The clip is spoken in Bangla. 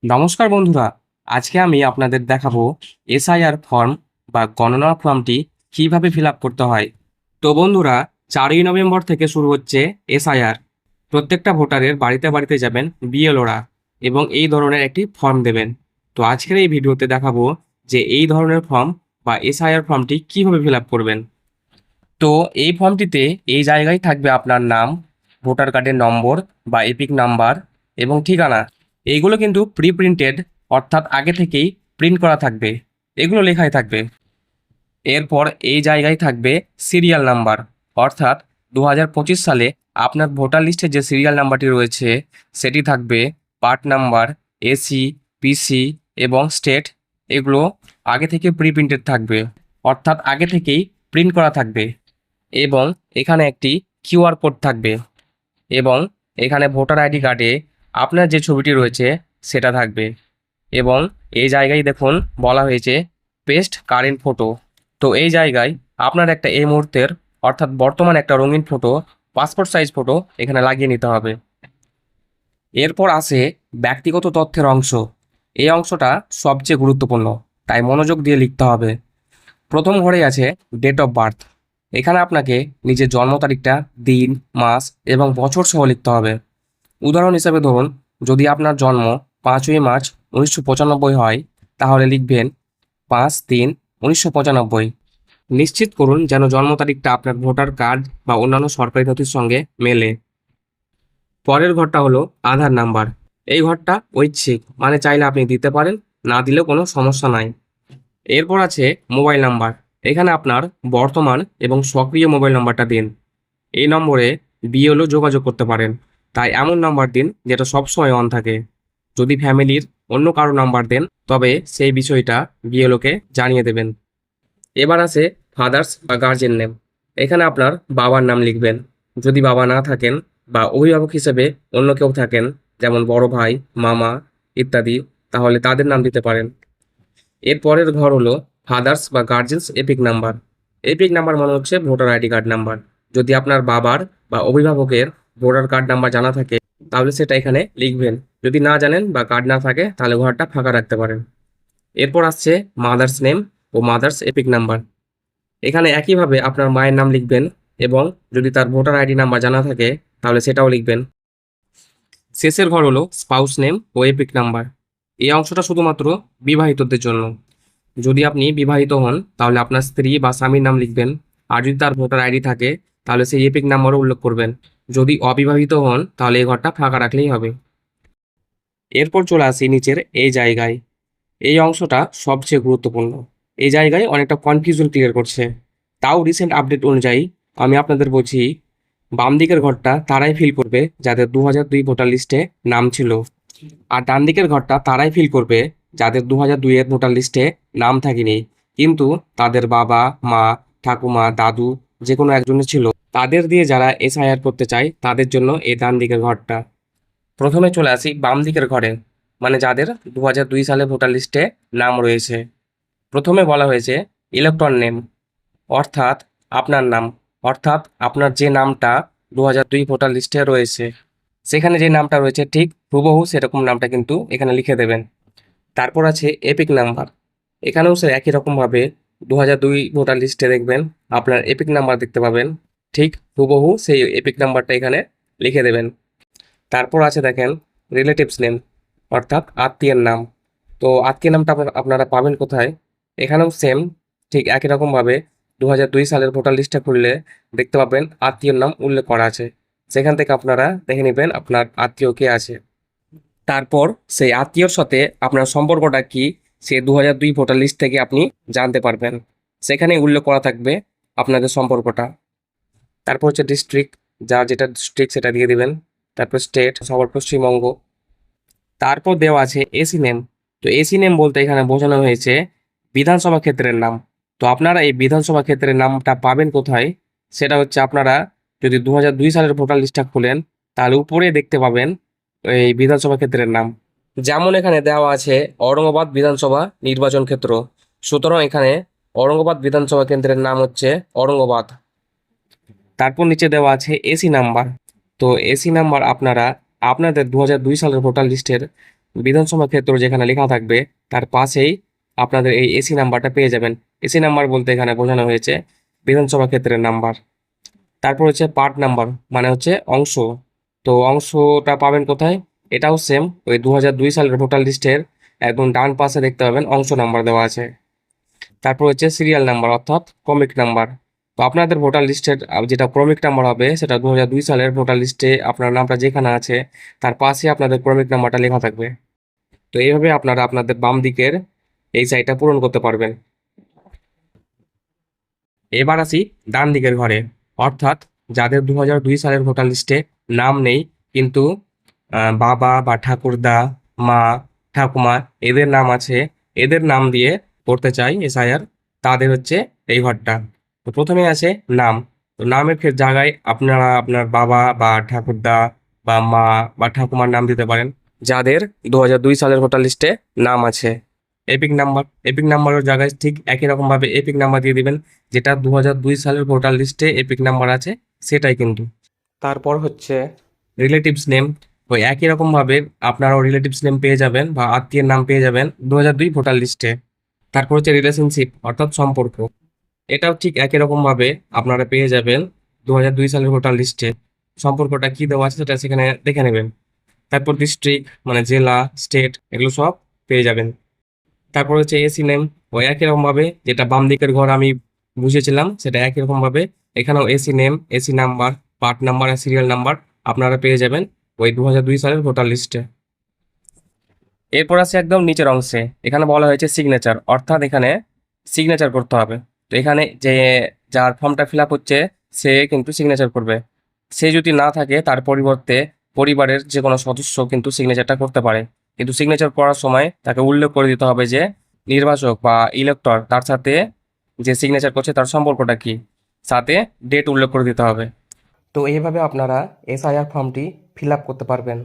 নমস্কার বন্ধুরা, আজকে আমি আপনাদের দেখাবো এসআইআর ফর্ম বা গণনা ফর্মটি কিভাবে ফিল আপ করতে হয়। তো বন্ধুরা, 4ই নভেম্বর থেকে শুরু হচ্ছে এসআইআর। প্রত্যেকটা ভোটারের বাড়িতে বাড়িতে যাবেন বিএলওরা এবং এই ধরনের একটি ফর্ম দেবেন। তো আজকের এই ভিডিওতে দেখাবো যে এই ধরনের ফর্ম বা এসআইআর ফর্মটি কিভাবে ফিল আপ করবেন। তো এই ফর্মটিতে এই জায়গায় থাকবে আপনার নাম, ভোটার কার্ডের নম্বর বা এপিক নাম্বার এবং ঠিকানা। এইগুলো কিন্তু প্রি প্রিন্টেড, অর্থাৎ আগে থেকেই প্রিন্ট করা থাকবে, এগুলো লেখাই থাকবে। এরপর এই জায়গায় থাকবে সিরিয়াল নাম্বার, অর্থাৎ 2025 সালে আপনার ভোটার লিস্টে যে সিরিয়াল নাম্বারটি রয়েছে সেটি থাকবে। পার্ট নাম্বার, এসি, পিসি এবং স্টেট, এগুলো আগে থেকে প্রি প্রিন্টেড থাকবে, অর্থাৎ আগে থেকেই প্রিন্ট করা থাকবে। এবং এখানে একটি কিউআর কোড থাকবে এবং এখানে ভোটার আইডি কার্ডে আপনার যে ছবিটি রয়েছে সেটা থাকবে। এবং এই জায়গায় দেখুন বলা হয়েছে পেস্ট কারেন্ট ফটো। তো এই জায়গায় আপনার একটা এই মুহূর্তের, অর্থাৎ বর্তমান একটা রঙিন ফটো, পাসপোর্ট সাইজ ফটো এখানে লাগিয়ে নিতে হবে। এরপর আসে ব্যক্তিগত তথ্যের অংশ। এই অংশটা সবচেয়ে গুরুত্বপূর্ণ, তাই মনোযোগ দিয়ে লিখতে হবে। প্রথম ঘরে আছে ডেট অফ বার্থ। এখানে আপনাকে নিজের জন্ম তারিখটা, দিন, মাস এবং বছর সহ লিখতে হবে। উদাহরণ হিসেবে ধরুন, যদি আপনার জন্ম 5ই মার্চ 1995 হয়, তাহলে লিখবেন 5/3/1995। নিশ্চিত করুন যেন জন্ম তারিখটা আপনার ভোটার কার্ড বা অন্যান্য সরকারি নথির সঙ্গে মেলে। পরের ঘরটা হলো আধার নাম্বার। এই ঘরটা ঐচ্ছিক, মানে চাইলে আপনি দিতে পারেন, না দিলেও কোনো সমস্যা নাই। এরপর আছে মোবাইল নাম্বার। এখানে আপনার বর্তমান এবং সক্রিয় মোবাইল নাম্বারটা দিন। এই নম্বরে বিএলও যোগাযোগ করতে পারেন, তাই এমন নাম্বার দিন যেটা সবসময় অন থাকে। যদি ফ্যামিলির অন্য কারো নাম্বার দেন তবে সেই বিষয়টা বিএলওকে জানিয়ে দেবেন। এবার আছে ফাদার্স বা গার্জেন নেম। এখানে আপনার বাবার নাম লিখবেন। যদি বাবা না থাকেন বা অভিভাবক হিসেবে অন্য কেউ থাকেন, যেমন বড় ভাই, মামা ইত্যাদি, তাহলে তাদের নাম দিতে পারেন। এর পরের ঘর হলো ফাদার্স বা guardian's epic number. Epic number মানে হচ্ছে ভোটার আইডি কার্ড নাম্বার। যদি আপনার বাবার বা অভিভাবকের ভোটার কার্ড নাম্বার জানা থাকে তাহলে সেটা এখানে লিখবেন। যদি না জানেন বা কার্ড না থাকে তাহলে ঘরটা ফাঁকা রাখতে পারেন। এরপর আসছে মাদার্স নেম ও মাদার্স এপিক নাম্বার। এখানে একইভাবে আপনার মায়ের নাম লিখবেন এবং যদি তার ভোটার আইডি নাম্বার জানা থাকে তাহলে সেটাও লিখবেন। শেষের ঘর হলো স্পাউস নেম ও এপিক নাম্বার। এই অংশটা শুধুমাত্র বিবাহিতদের জন্য। যদি আপনি বিবাহিত হন তাহলে আপনার স্ত্রী বা স্বামীর নাম লিখবেন। আর যদি তার ভোটার আইডি থাকে তাহলে সেই এপিক নাম্বারও উল্লেখ করবেন। যদি অবিবাহিত হন তাহলে এই ঘরটা ফাঁকা রাখলেই হবে। এরপর চলে আসি নিচের এই জায়গায়। এই অংশটা সবচেয়ে গুরুত্বপূর্ণ। এই জায়গায় অনেকটা কনফিউশন ক্লিয়ার করছে। তাও রিসেন্ট আপডেট অনুযায়ী আমি আপনাদের বলছি, বাম দিকের ঘরটা তারাই ফিল করবে যাদের 2002 ভোটার লিস্টে নাম ছিল। আর ডান দিকের ঘরটা তারাই ফিল করবে যাদের 2002 এর ভোটার লিস্টে নাম থাকেনি, কিন্তু তাদের বাবা, মা, ঠাকুমা, দাদু যে কোনো একজনের ছিল। তাদের দিয়ে যারা এসআইআর করতে চায় তাদের জন্য এই ডান দিকের ঘরটা। প্রথমে চলে আসি বাম দিকের ঘরে, মানে যাদের 2002 সালে ভোটার লিস্টে নাম রয়েছে। প্রথমে বলা হয়েছে ইলেকট্রন নেম, অর্থাৎ আপনার নাম, অর্থাৎ আপনার যে নামটা 2002 ভোটার লিস্টে রয়েছে সেখানে যে নামটা রয়েছে ঠিক হুবহু সেরকম নামটা কিন্তু এখানে লিখে দেবেন। তারপর আছে এপিক নাম্বার। এখানেও সে একই রকমভাবে 2002 ভোটার লিস্টে দেখবেন আপনার এপিক নাম্বার দেখতে পাবেন, ঠিক হুবহু সেই এপিক নাম্বারটা এখানে লিখে দেবেন। তারপর আছে দেখেন রিলেটিভস নেম, অর্থাৎ আত্মীয়ের নাম। তো আত্মীয় নামটা আপনারা পাবেন কোথায়? এখানেও সেম, ঠিক একই রকমভাবে 2002 সালের ভোটার লিস্টটা খুললে দেখতে পাবেন আত্মীয়র নাম উল্লেখ করা আছে। সেখান থেকে আপনারা দেখে নেবেন আপনার আত্মীয় কে আছে। তারপর সেই আত্মীয়র সাথে আপনার সম্পর্কটা কি সে 2002 ভোটার লিস্ট থেকে আপনি জানতে পারবেন। সেখানে উল্লেখ করা থাকবে আপনাদের সম্পর্কটা। তারপর হচ্ছে ডিস্ট্রিক্ট, যার যেটা ডিস্ট্রিক্ট সেটা দিয়ে দিবেন। তারপর স্টেট, সবার পশ্চিমবঙ্গ। তারপর দেওয়া আছে এসি নেম। তো এসি নেম বলতে এখানে বোঝানো হয়েছে বিধানসভা ক্ষেত্রের নাম। তো আপনারা এই বিধানসভা ক্ষেত্রের নামটা পাবেন কোথায়? সেটা হচ্ছে আপনারা যদি 2002 সালের ভোটার লিস্টটা খুলেন তাহলে উপরে দেখতে পাবেন এই বিধানসভা ক্ষেত্রের নাম। যেমন এখানে দেওয়া আছে ঔরঙ্গাবাদ বিধানসভা নির্বাচন ক্ষেত্র, সুতরাং এখানে ঔরঙ্গাবাদ বিধানসভা কেন্দ্রের নাম হচ্ছে ঔরঙ্গাবাদ। তারপর নিচে দেওয়া আছে এসি নাম্বার। তো এসি নাম্বার আপনারা আপনাদের 2002 সালের ভোটার লিস্টের বিধানসভা ক্ষেত্র যেখানে লেখা থাকবে তার পাশেই আপনাদের এই এসি নাম্বারটা পেয়ে যাবেন। এসি নাম্বার বলতে এখানে বোঝানো হয়েছে বিধানসভা ক্ষেত্রের নাম্বার। তারপর হচ্ছে পার্ট নাম্বার, মানে হচ্ছে অংশ। তো অংশটা পাবেন কোথায়? এটাও সেম, ওই 2002 সালের ভোটার লিস্টের একদম ডান পাশে দেখতে পাবেন অংশ নাম্বার দেওয়া আছে। তারপর হচ্ছে সিরিয়াল নাম্বার অর্থাৎ ক্রমিক নাম্বার। তো আপনাদের ভোটার লিস্টের যেটা ক্রমিক নাম্বার হবে সেটা 2002 সালের ভোটার লিস্টে আপনার নামটা যেখানে আছে তার পাশে আপনাদের ক্রমিক নাম্বারটা লেখা থাকবে। তো এইভাবে আপনারা আপনাদের বাম দিকের এই সাইডটা পূরণ করতে পারবেন। এবার আসি ডান দিকের ঘরে, অর্থাৎ যাদের 2002 সালের ভোটার লিস্টে নাম নেই কিন্তু বাবা বা ঠাকুরদা, মা, ঠাকুমা এদের নাম আছে, এদের নাম দিয়ে করতে চাই এসআইআর, তাদের হচ্ছে এই ঘরটা। তো প্রথমে আছে নাম। তো নামের জায়গায় আপনারা আপনার বাবা বা ঠাকুরদা বা মা বা ঠাকুমার নাম দিতে পারেন যাদের 2002 সালের ভোটার লিস্টে নাম আছে। এপিক নাম্বার, এপিক নাম্বারের জায়গায় ঠিক একই রকম ভাবে এপিক নাম্বার দিয়ে দিবেন, যেটা 2002 সালের ভোটার লিস্টে এপিক নাম্বার আছে সেটাই কিন্তু। তারপর হচ্ছে রিলেটিভস নেম, ওই একই রকম ভাবে আপনারাও রিলেটিভস নেম পেয়ে যাবেন বা আত্মীয়ের নাম পেয়ে যাবেন 2002 ভোটার লিস্টে। তারপর হচ্ছে রিলেশনশিপ অর্থাৎ সম্পর্ক, এটাও ঠিক একই রকম ভাবে আপনারা পেয়ে যাবেন 2002 সালের ভোটার লিস্টে। সম্পর্কটা কি দেওয়া আছে সেটা সেখানে দেখে নেবেন। তারপর ডিস্ট্রিক্ট মানে জেলা, স্টেট এগুলো সব পেয়ে যাবেন। তারপর হচ্ছে এসি নেম, ওই একই রকম ভাবে যেটা বাম দিকের ঘর আমি বুঝেছিলাম সেটা একই রকম ভাবে এখানেও AC name, AC number, part number আর সিরিয়াল নাম্বার আপনারা পেয়ে যাবেন ওই 2002 সালের ভোটার লিস্টে। এরপর আছে একদম নিচের অংশে, এখানে বলা হয়েছে সিগনেচার, অর্থাৎ এখানে সিগনেচার করতে হবে। তো এখানে যে যার ফর্মটা ফিল আপ হচ্ছে সে কিন্তু সিগনেচার করবে। সে যদি না থাকে তার পরিবর্তে পরিবারের যে কোনো সদস্য কিন্তু সিগনেচারটা করতে পারে, কিন্তু সিগনেচার করার সময় তাকে উল্লেখ করে দিতে হবে যে নির্বাচক বা ইলেক্টর তার সাথে যে সিগনেচার করছে তার সম্পর্কটা কি, সাথে ডেট উল্লেখ করে দিতে হবে। তো এইভাবে আপনারা এসআইআর ফর্মটি ফিল আপ করতে পারবেন।